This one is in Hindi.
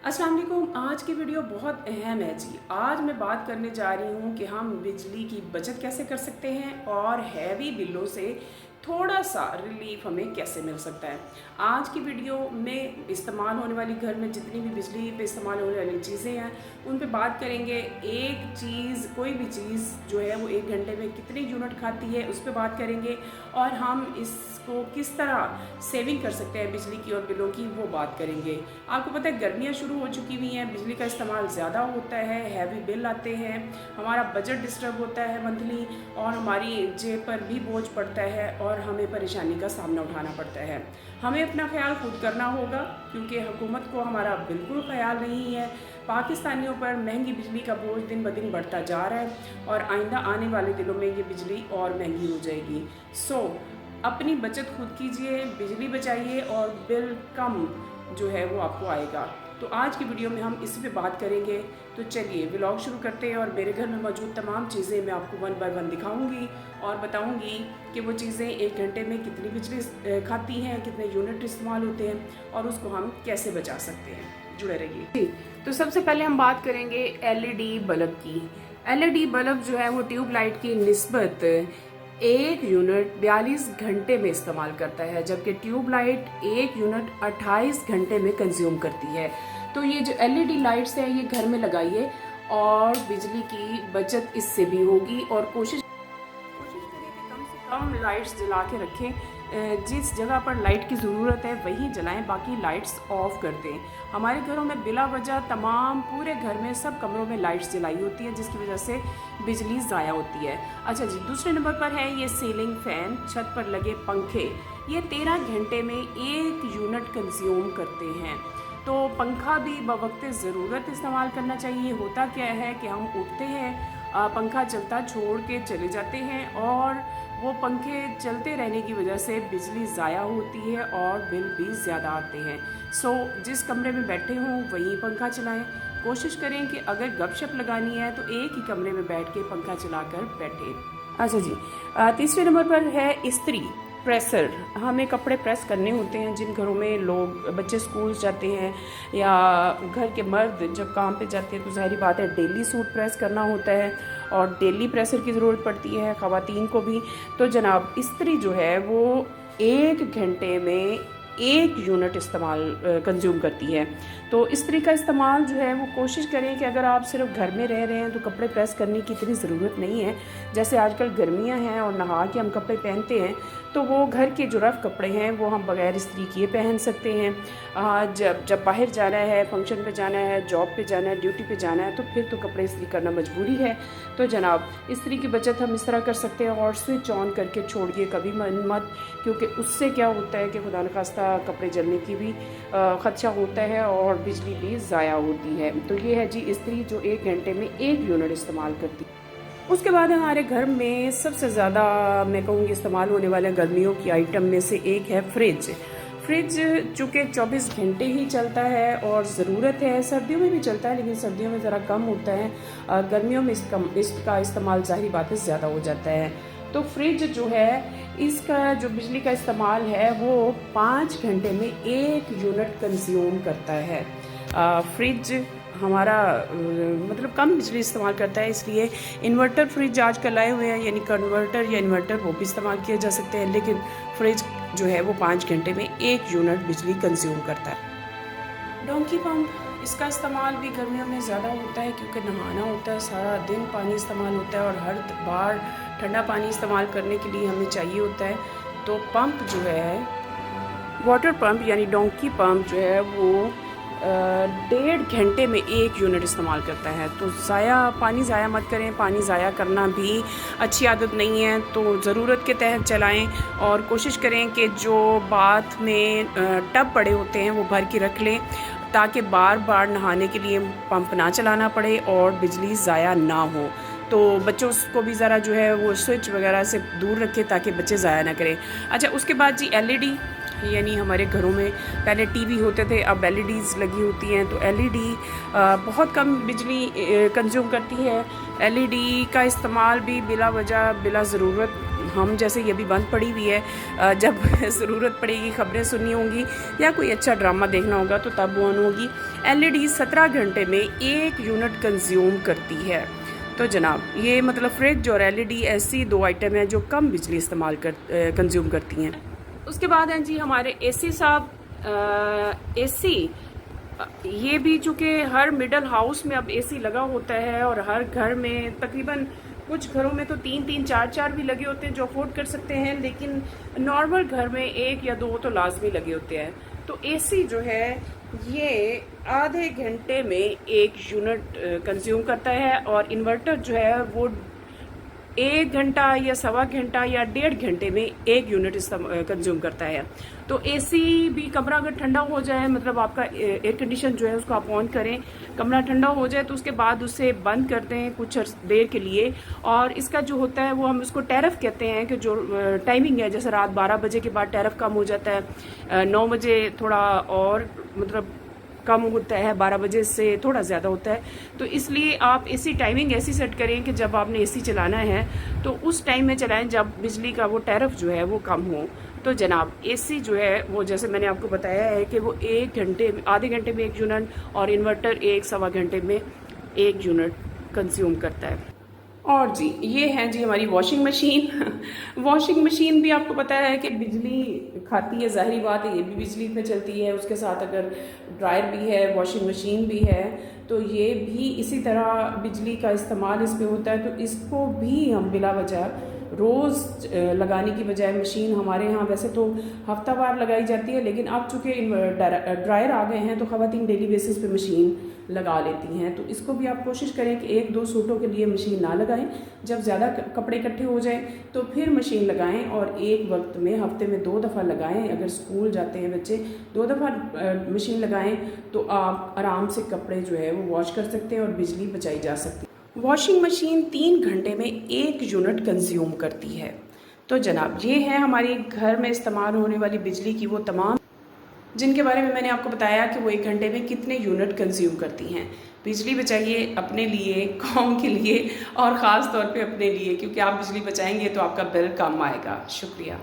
अस्सलाम वालेकुम। आज की वीडियो बहुत अहम है जी। आज मैं बात करने जा रही हूँ कि हम बिजली की बचत कैसे कर सकते हैं और हैवी बिलों से थोड़ा सा रिलीफ हमें कैसे मिल सकता है। आज की वीडियो में इस्तेमाल होने वाली घर में जितनी भी बिजली पे इस्तेमाल होने वाली चीज़ें हैं उन पे बात करेंगे। एक चीज़, कोई भी चीज़ जो है वो 1 घंटे में कितने यूनिट खाती है उस पर बात करेंगे और हम इसको किस तरह सेविंग कर सकते हैं बिजली की और बिलों की, वो बात करेंगे। आपको पता है गर्मियाँ शुरू हो चुकी हुई हैं, बिजली का इस्तेमाल ज़्यादा होता है, हैवी बिल आते हैं, हमारा बजट डिस्टर्ब होता है मंथली और हमारी जेब पर भी बोझ पड़ता है और हमें परेशानी का सामना उठाना पड़ता है। हमें अपना ख्याल खुद करना होगा क्योंकि हुकूमत को हमारा बिल्कुल ख्याल नहीं है। पाकिस्तानियों पर महंगी बिजली का बोझ दिन ब दिन बढ़ता जा रहा है और आइंदा आने वाले दिनों में ये बिजली और महंगी हो जाएगी। अपनी बचत खुद कीजिए, बिजली बचाइए और बिल कम जो है वो आपको आएगा। तो आज की वीडियो में हम इस पे बात करेंगे। तो चलिए व्लॉग शुरू करते हैं और मेरे घर में मौजूद तमाम चीज़ें मैं आपको 1 बाय 1 दिखाऊंगी और बताऊंगी कि वो चीज़ें 1 घंटे में कितनी बिजली खाती हैं, कितने यूनिट इस्तेमाल होते हैं और उसको हम कैसे बचा सकते हैं। जुड़े रहिए जी। तो सबसे पहले हम बात करेंगे LED बल्ब की। LED बल्ब जो है वो ट्यूब लाइट की निस्बत 1 यूनिट 42 घंटे में इस्तेमाल करता है, जबकि ट्यूब लाइट 1 यूनिट 28 घंटे में कंज्यूम करती है। तो ये जो LED लाइट्स है ये घर में लगाइए और बिजली की बचत इससे भी होगी। और कोशिश करें कि कम से कम लाइट्स जला के रखें। जिस जगह पर लाइट की ज़रूरत है वहीं जलाएं, बाकी लाइट्स ऑफ कर दें। हमारे घरों में बिला वजह तमाम पूरे घर में सब कमरों में लाइट्स जलाई होती है जिसकी वजह से बिजली ज़ाया होती है। अच्छा जी, दूसरे नंबर पर है ये सीलिंग फ़ैन, छत पर लगे पंखे। ये 13 घंटे में 1 यूनिट कंज्यूम करते हैं। तो पंखा भी बवक्त ज़रूरत इस्तेमाल करना चाहिए। होता क्या है कि हम उठते हैं, पंखा चलता छोड़ के चले जाते हैं और वो पंखे चलते रहने की वजह से बिजली ज़ाया होती है और बिल भी ज़्यादा आते हैं। जिस कमरे में बैठे हों वहीं पंखा चलाएं। कोशिश करें कि अगर गपशप लगानी है तो एक ही कमरे में बैठ के पंखा चलाकर बैठें। अच्छा जी, तीसरे नंबर पर है इस्त्री प्रेसर। हमें कपड़े प्रेस करने होते हैं। जिन घरों में लोग बच्चे स्कूल जाते हैं या घर के मर्द जब काम पे जाते हैं तो जाहिर बात है डेली सूट प्रेस करना होता है और डेली प्रेसर की ज़रूरत पड़ती है ख़वातीन को भी। तो जनाब इस्त्री जो है वो 1 घंटे में 1 यूनिट इस्तेमाल कंज्यूम करती है। तो इस्त्री का इस्तेमाल जो है वो कोशिश करें कि अगर आप सिर्फ घर में रह रहे हैं तो कपड़े प्रेस करने की इतनी ज़रूरत नहीं है। जैसे आजकल गर्मियां हैं और नहा के हम कपड़े पहनते हैं तो वो घर के जो रफ़ कपड़े हैं वो हम बग़ैर इस्त्री किए पहन सकते हैं। जब बाहर जाना है, फंक्शन पे जाना है, जॉब पे जाना है, ड्यूटी पे जाना है तो फिर तो कपड़े इस्त्री करना मजबूरी है। तो जनाब इस्त्री की बचत हम इस तरह कर सकते हैं और स्विच ऑन करके छोड़िए कभी मत, क्योंकि उससे क्या होता है कि खुदा न खास्ता कपड़े जलने की भी ख़दशा होता है और बिजली भी ज़ाया होती है। तो ये है जी इस्त्री जो 1 घंटे में 1 यूनिट इस्तेमाल करती है। उसके बाद हमारे घर में सबसे ज़्यादा मैं कहूँगी इस्तेमाल होने वाले गर्मियों की आइटम में से एक है फ्रिज। फ्रिज चूँकि 24 घंटे ही चलता है और ज़रूरत है, सर्दियों में भी चलता है लेकिन सर्दियों में ज़रा कम होता है, गर्मियों में इसका इस्तेमाल ज़ाहिर बात है ज़्यादा हो जाता है। तो फ्रिज जो है इसका जो बिजली का इस्तेमाल है वो 5 घंटे में 1 यूनिट कंज्यूम करता है। फ्रिज हमारा मतलब कम बिजली इस्तेमाल करता है, इसलिए इन्वर्टर फ्रिज आजकल आए हुए हैं, यानी कन्वर्टर या इन्वर्टर वो भी इस्तेमाल किए जा सकते हैं। लेकिन फ्रिज जो है वो 5 घंटे में 1 यूनिट बिजली कंज्यूम करता है। डोंकी पंप, इसका इस्तेमाल भी गर्मियों में ज़्यादा होता है क्योंकि नहाना होता है, सारा दिन पानी इस्तेमाल होता है और हर बार ठंडा पानी इस्तेमाल करने के लिए हमें चाहिए होता है। तो पंप जो है वाटर पंप यानी डोंकी पंप जो है वो 1.5 घंटे में 1 यूनिट इस्तेमाल करता है। तो पानी ज़ाया मत करें, पानी ज़ाया करना भी अच्छी आदत नहीं है। तो ज़रूरत के तहत चलाएं और कोशिश करें कि जो बाथ में टब पड़े होते हैं वो भर के रख लें ताकि बार बार नहाने के लिए पंप ना चलाना पड़े और बिजली ज़ाया ना हो। तो बच्चों को भी ज़रा जो है वो स्विच वगैरह से दूर रखें ताकि बच्चे ज़ाया ना करें। अच्छा, उसके बाद जी LED, यानी हमारे घरों में पहले टीवी होते थे, अब LEDs लगी होती हैं। तो LED बहुत कम बिजली कंज्यूम करती है। LED का इस्तेमाल भी बिला वजह बिला ज़रूरत हम जैसे ये भी बंद पड़ी हुई है, जब ज़रूरत पड़ेगी, खबरें सुननी होंगी या कोई अच्छा ड्रामा देखना होगा तो तब ऑन होगी। LED 17 घंटे में 1 यूनिट कंज्यूम करती है। तो जनाब ये मतलब फ्रिज और LED ऐसी 2 आइटम हैं जो कम बिजली इस्तेमाल कंज्यूम करती हैं। उसके बाद हैं जी हमारे AC साहब। AC ये भी चूँकि हर मिडल हाउस में अब AC लगा होता है और हर घर में तकरीबन कुछ घरों में तो 3-3, 4-4 भी लगे होते हैं जो अफोर्ड कर सकते हैं, लेकिन नॉर्मल घर में 1 या 2 तो लाजमी लगे होते हैं। तो AC जो है ये आधे घंटे में 1 यूनिट कंज्यूम करता है और इन्वर्टर जो है वो 1 घंटा या सवा घंटा या 1.5 घंटे में 1 यूनिट कंज्यूम करता है। तो AC भी कमरा अगर ठंडा हो जाए, मतलब आपका एयर कंडीशन जो है उसको आप ऑन करें, कमरा ठंडा हो जाए तो उसके बाद उसे बंद कर दें कुछ देर के लिए। और इसका जो होता है वो हम उसको टैरिफ कहते हैं कि जो टाइमिंग है, जैसे रात 12 बजे के बाद टैरिफ कम हो जाता है, 9 बजे थोड़ा और मतलब कम होता है, 12 बजे से थोड़ा ज़्यादा होता है। तो इसलिए आप AC टाइमिंग ऐसी सेट करें कि जब आपने AC चलाना है तो उस टाइम में चलाएं जब बिजली का वो टैरिफ जो है वो कम हो। तो जनाब AC जो है वो जैसे मैंने आपको बताया है कि वो 1 घंटे आधे घंटे में 1 यूनिट और इन्वर्टर 1 सवा घंटे में 1 यूनिट कंज्यूम करता है। और जी ये है जी हमारी वॉशिंग मशीन। वॉशिंग मशीन भी आपको पता है कि बिजली खाती है, ज़ाहिरी बात है, ये भी बिजली पे चलती है। उसके साथ अगर ड्रायर भी है, वॉशिंग मशीन भी है, तो ये भी इसी तरह बिजली का इस्तेमाल इस पे होता है। तो इसको भी हम बिला वजह रोज़ लगाने की बजाय, मशीन हमारे यहाँ वैसे तो हफ्तावार लगाई जाती है, लेकिन अब चूँकि ड्रायर आ गए हैं तो ख़वातीन डेली बेसिस पे मशीन लगा लेती हैं। तो इसको भी आप कोशिश करें कि 1-2 सूटों के लिए मशीन ना लगाएं। जब ज़्यादा कपड़े इकट्ठे हो जाएं तो फिर मशीन लगाएं और एक वक्त में हफ्ते में 2 दफ़ा लगाएं। अगर स्कूल जाते हैं बच्चे 2 दफ़ा मशीन लगाएं तो आप आराम से कपड़े जो है वो वॉश कर सकते हैं और बिजली बचाई जा सकती है। वॉशिंग मशीन 3 घंटे में 1 यूनिट कंज्यूम करती है। तो जनाब ये है हमारी घर में इस्तेमाल होने वाली बिजली की वो तमाम, जिनके बारे में मैंने आपको बताया कि वो 1 घंटे में कितने यूनिट कंज्यूम करती हैं। बिजली बचाइए अपने लिए, कौम के लिए और ख़ास तौर पे अपने लिए, क्योंकि आप बिजली बचाएंगे तो आपका बिल कम आएगा। शुक्रिया।